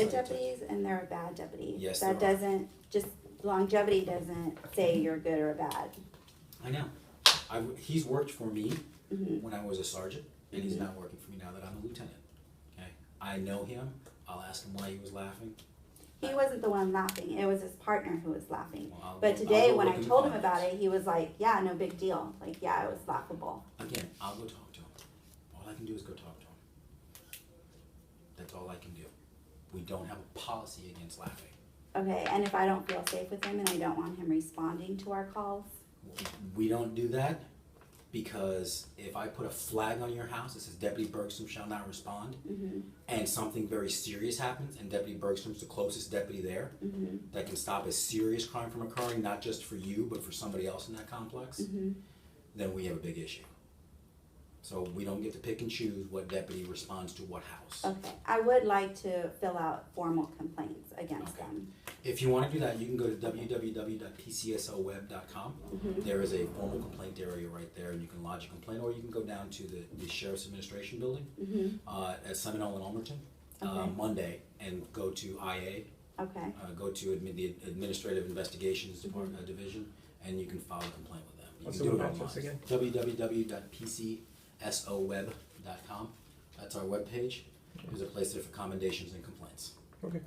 good salutation. deputies and there are bad deputies. Yes, That there are. doesn't, just longevity doesn't say you're good or bad. I know. He's worked for me Mhm. when I was a sergeant, and he's not working for me now that I'm a lieutenant. Okay, I know him. I'll ask him why he was laughing. He wasn't the one laughing, it was his partner who was laughing. Well, I'll But go- today, I'll go when look I in the told him comments. about it, he was like, yeah, no big deal. Like, yeah, it was laughable. Again, I'll go talk to him. All I can do is go talk to him. That's all I can do. We don't have a policy against laughing. Okay, and if I don't feel safe with him and I don't want him responding to our calls, We don't do that because if I put a flag on your house that says Deputy Bergstrom shall not respond, and something very serious happens, and Deputy Bergstrom's the closest deputy there, that can stop a serious crime from occurring, not just for you, but for somebody else in that complex, then we have a big issue. So we don't get to pick and choose what deputy responds to what house. okay, I would like to fill out formal complaints against Okay. them. If you want to do that, you can go to www.pcsoweb.com. There is a formal complaint area right there, and you can lodge a complaint, or you can go down to the Sheriff's Administration Building at Seminole and Ulmerton Okay. Monday, and go to IA, Okay, go to the Administrative Investigations Department Division, and you can file a complaint with them. You What's can the do it web address online. again? www.pcsoweb.com. That's our webpage. There's a place there for commendations and complaints. Okay.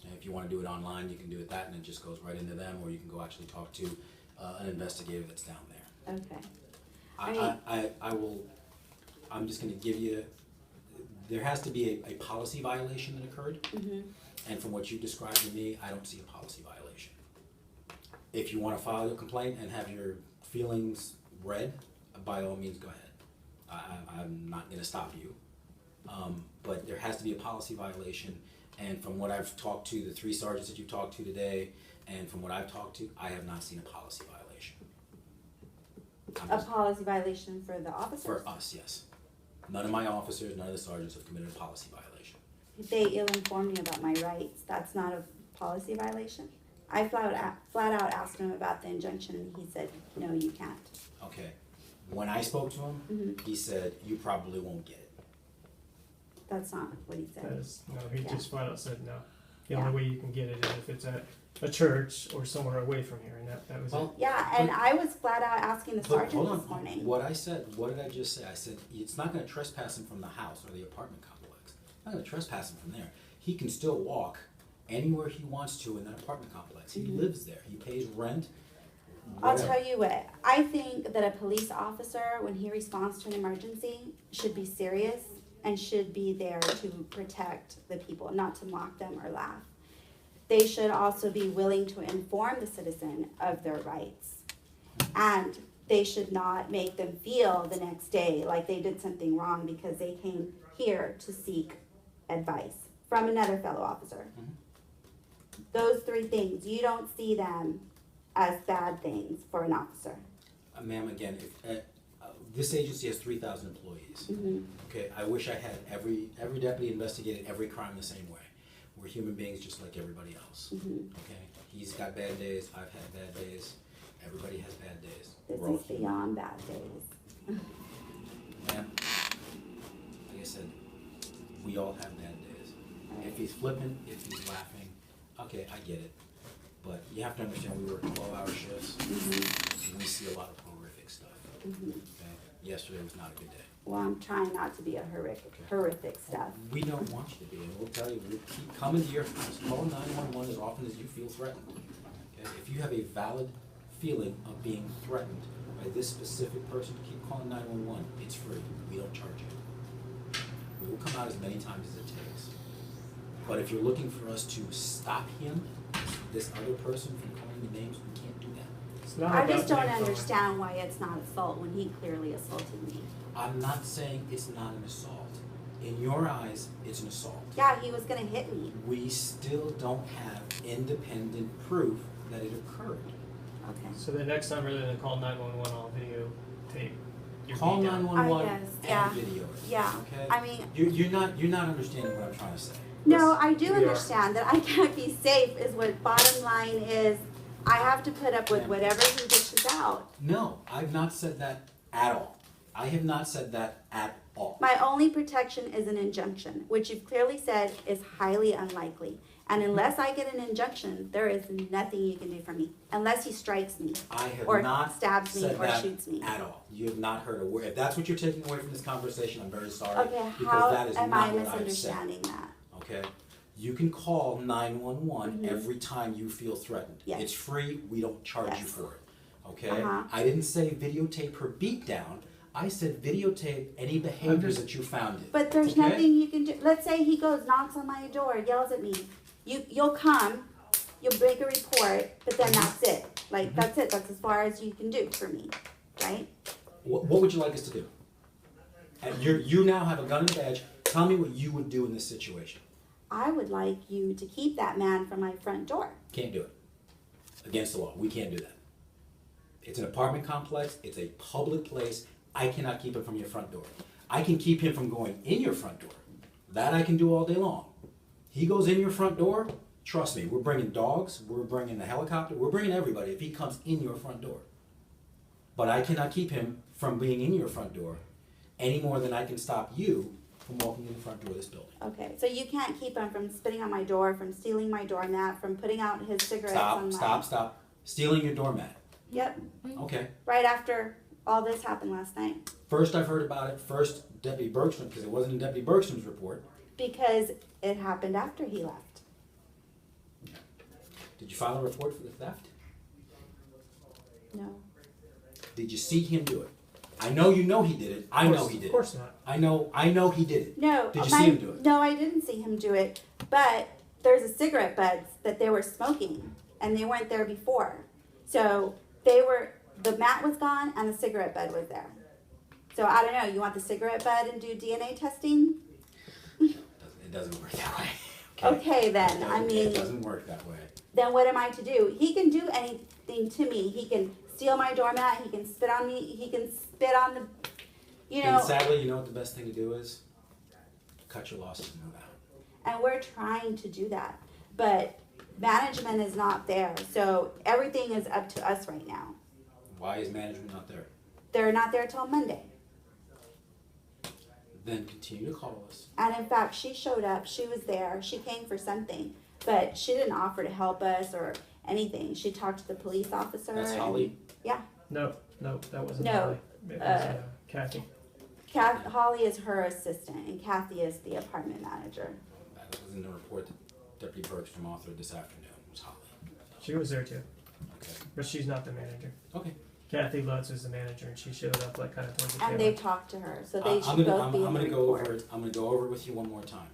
And if you want to do it online, you can do it that, and it just goes right into them, or you can go actually talk to an investigator that's down there. okay. I will, I'm just gonna give you, there has to be a policy violation that occurred. And from what you described to me, I don't see a policy violation. If you wanna file a complaint and have your feelings read, by all means, go ahead. I'm not gonna stop you. But there has to be a policy violation, and from what I've talked to, the 3 sergeants that you talked to today, and from what I've talked to, I have not seen a policy violation. I'm A just- policy violation for the officers? For us, yes. None of my officers, none of the sergeants have committed a policy violation. They ill-informed me about my rights, that's not a policy violation? I flat out asked him about the injunction, and he said, no, you can't. Okay, when I spoke to him, he said, you probably won't get it. That's not what he That said. is, no, he Yeah. just flat out said no. The Yeah. only way you can get it is if it's at a church or somewhere away from here, and that was it. Well, Yeah, and I was flat out asking the but sergeant hold this on, morning. what I said, what did I just say? I said, it's not gonna trespass him from the house or the apartment complex. It's not gonna trespass him from there. He can still walk anywhere he wants to in that apartment complex. He lives there, he pays rent, I'll whatever. tell you what, I think that a police officer, when he responds to an emergency, should be serious and should be there to protect the people, not to mock them or laugh. They should also be willing to inform the citizen of their rights. And they should not make them feel the next day like they did something wrong because they came here to seek advice from another fellow officer. Those 3 things, you don't see them as bad things for an officer. Ma'am, again, if, this agency has 3,000 employees. Okay, I wish I had every deputy investigated every crime the same way. We're human beings just like everybody else. Okay, he's got bad days, I've had bad days, everybody has bad days. This We're all is beyond bad days. Ma'am, like I said, we all have bad days. If he's flippant, if he's laughing, okay, I get it. But you have to understand, we work 12-hour shifts. We see a lot of horrific stuff. Okay? Yesterday was not a good day. Well, I'm trying not to be a horrific stuff. We don't want you to be, and we'll tell you, we'll keep coming to your house. Call 911 as often as you feel threatened. Okay? If you have a valid feeling of being threatened by this specific person, keep calling 911. It's free. We don't charge you. We will come out as many times as it takes. But if you're looking for us to stop him, this other person from calling you names, we can't do that. It's not I about just don't name calling. understand why it's not assault when he clearly assaulted me. I'm not saying it's not an assault. In your eyes, it's an assault. Yeah, he was gonna hit me. We still don't have independent proof that it occurred. Okay. So the next time, rather than call 911, I'll videotape your Call beat down. 911 I guess, and yeah. video it. Yeah, Okay. I mean, you're not understanding what I'm trying to say. no, I do We are. understand that I can't be safe is what bottom line is. I have to put up with Yeah. whatever he dishes out. No, I've not said that at all. I have not said that at all. My only protection is an injunction, which you've clearly said is highly unlikely. And unless I get an injunction, there is nothing you can do for me, unless he strikes me, I have or not stabs me, said or that shoots me. at all. You have not heard a word. If that's what you're taking away from this conversation, I'm very sorry. Okay, because how that is am not I what I've said. misunderstanding that? Okay? You can call 911 every time you feel threatened. Yes. It's free, we don't charge you Yes. for it. Okay? Uh-huh. I didn't say videotape her beatdown. I said videotape any behaviors that you found it. But there's Okay? nothing you can do. Let's say he goes, knocks on my door, yells at me. You'll come, you'll make a report, but then that's it. Like, that's it. That's as far as you can do for me, right? What would you like us to do? And you now have a gun and badge. Tell me what you would do in this situation. I would like you to keep that man from my front door. Can't do it. Against the law. We can't do that. It's an apartment complex. It's a public place. I cannot keep him from your front door. I can keep him from going in your front door. That I can do all day long. He goes in your front door, trust me, we're bringing dogs, we're bringing the helicopter, we're bringing everybody if he comes in your front door. But I cannot keep him from being in your front door any more than I can stop you from walking in the front door of this building. Okay, so you can't keep him from spitting on my door, from stealing my doormat, from putting out his cigarettes on my... Stop. Stealing your doormat. Yep, Okay. right after all this happened last night. First I've heard about it, first Deputy Bergstrom, because it wasn't in Deputy Bergstrom's report. Because it happened after he left. Did you file a report for the theft? No. Did you see him do it? I know you know he did it. I know he did Of course it. not. I know he did it. No. Did you see him do it? No, I didn't see him do it. But there's a cigarette butts that they were smoking, and they weren't there before. So the mat was gone, and the cigarette bud was there. So I don't know. You want the cigarette bud and do DNA testing? It doesn't work that way. Okay, then. It doesn't work that way. Then what am I to do? He can do anything to me. He can steal my doormat. He can spit on me. He can spit on the, And sadly, you know what the best thing to do is? Cut your losses and move out. And we're trying to do that. But management is not there. So everything is up to us right now. Why is management not there? They're not there till Monday. Then continue to call us. And in fact, she showed up. She was there. She came for something. But she didn't offer to help us or anything. She talked to the police officer. That's and- Holly. Yeah. No, that wasn't No, Holly. It was Kathy. Holly is her assistant, and Kathy is the apartment manager. That was in the report that Deputy Bergstrom authored this afternoon. It was Holly. She was there too, Okay. but she's not the manager. Okay. Kathy Lutz is the manager, and she showed up like kind of towards the tail And they end. talked to her, so they I'm should gonna, both be in I'm the gonna go report. over it. I'm gonna go over it with you one more time,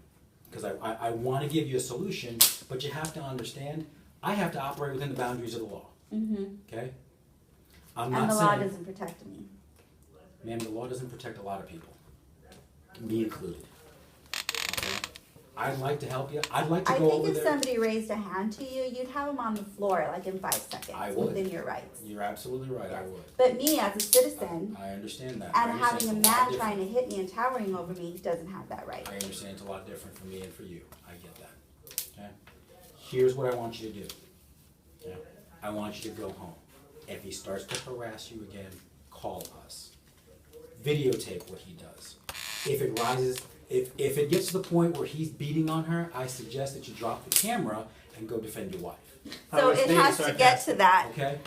because I want to give you a solution, but you have to understand. I have to operate within the boundaries of the law. Mm-hmm. Okay. I'm And not the law saying, doesn't protect me. ma'am, the law doesn't protect a lot of people, me included. Okay. I'd like to help you. I'd like to I go think over if there. somebody raised a hand to you, you'd have them on the floor like in 5 seconds I would. within your rights. You're absolutely right. I would. But me as a citizen, I understand that. and I understand having a it's lot man different. trying to hit me and towering over me doesn't have that right. I understand it's a lot different for me and for you. I get that. Okay? Here's what I want you to do. Okay? I want you to go home. If he starts to harass you again, call us. Videotape what he does. If it rises, if it gets to the point where he's beating on her, I suggest that you drop the camera and go defend your wife. I So was it being has to get to sarcastic. that. Okay?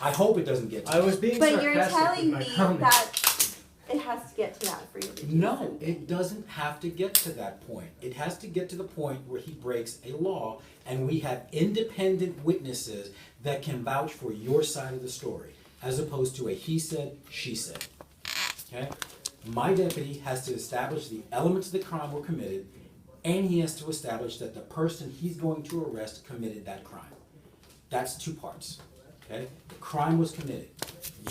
I hope it doesn't get to I was being But sarcastic you're with telling my me comment. that it has to get to that for you to do No, something. it doesn't have to get to that point. It has to get to the point where he breaks a law and we have independent witnesses that can vouch for your side of the story, as opposed to a he said, she said. Okay? My deputy has to establish the elements of the crime were committed, and he has to establish that the person he's going to arrest committed that crime. That's 2 parts. Okay? The crime was committed.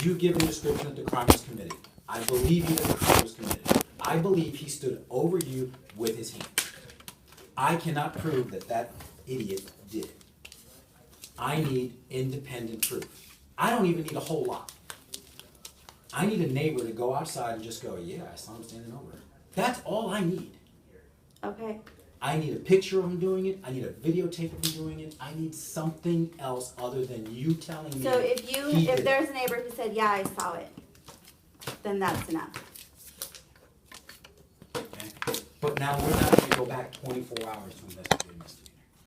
You give a description that the crime was committed. I believe you that the crime was committed. I believe he stood over you with his hand. I cannot prove that that idiot did it. I need independent proof. I don't even need a whole lot. I need a neighbor to go outside and just go, yeah, I saw him standing over her. That's all I need. Okay. I need a picture of him doing it. I need a videotape of him doing it. I need something else other than you telling me. So he did if it. there's a neighbor who said, yeah, I saw it, then that's enough. now we're not gonna go back 24 hours from this.